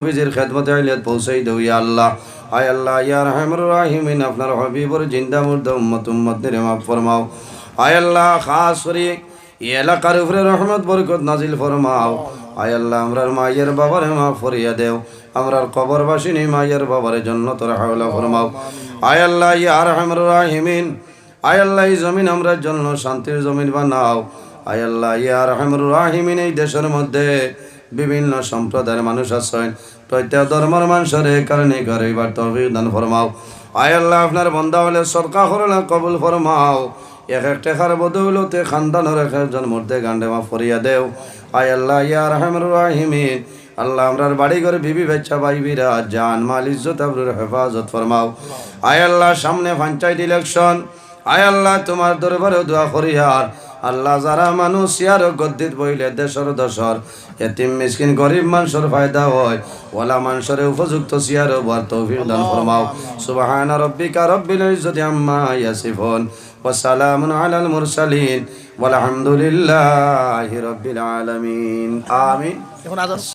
নবীজির খেদমতে আইলিয়াত পৌঁছাই দেও ইয়া আল্লাহ। আয় আল্লাহ ইয়া রাহমানুর রাহিমিন, আপনার হাবিবর জিন্দা মুর্দা উম্মতদের মাফ ফরমাও। আয় আল্লাহ খাস করে এই এলাকার উপরে রহমত বরকত নাজিল ফরমাও। আয় আল্লাহ আমরার মায়ের বাবারে মাফ ফরিয়া দেও, আমরার কবরবাসিনী মায়ের বাবারে জান্নাতুল হাওলা ফরমাও। আয় আল্লাহ ইয়া রাহমানুর রাহিমিন, আয় আল্লাহ এই জমিন আমরার জন্য শান্তির জমিন বানাও। আয় আল্লাহ ইয়া রাহমানুর রাহিমিন, এই দেশের মধ্যে বিভিন্ন সম্প্রদায়ের মানুষ আছেন, প্রত্যেক ধর্মের মানুষের এই কারণে গরিবার তৌফিক দান ফরমাও। আয় আল্লাহ আপনার বান্দা হলে সদকা করলে কবুল ফরমাও। এক এক টাকার বদৌলতে খানদানের এক একজন মধ্যে গান্ডে মাফ ফরিয়া দেও। আয় আল্লাহ ইয়া রাহমানুর রাহিমিন, আল্লাহ আমরার বাড়ি ঘরে বিবি বাচ্চা ভাই বিরা জান মাল ইজ্জত আবরুর হেফাজত ফরমাও। আয় আল্লাহ সামনে পঞ্চায়েত ইলেকশন, আয় আল্লাহ তোমার দরবারে দোয়া করি। আর আল্লাহ যারা মানুষ ইয়ার গদ্দিত বইলে দেশর দশর এতিম মিসকিন গরিব মানুষের ফায়দা হয়, ওলা মানুষের উপযুক্ত সিয়ার বার তৌফিক দান ফরমাও। সুবহানা রাব্বিকা রাব্বিল ইজ্জাতি আম্মা ইয়াসিফুন ওয়া সালামুন আলাল মুরসালিন ওয়াল হামদুলিল্লাহি রাব্বিল আলামিন। আমিন।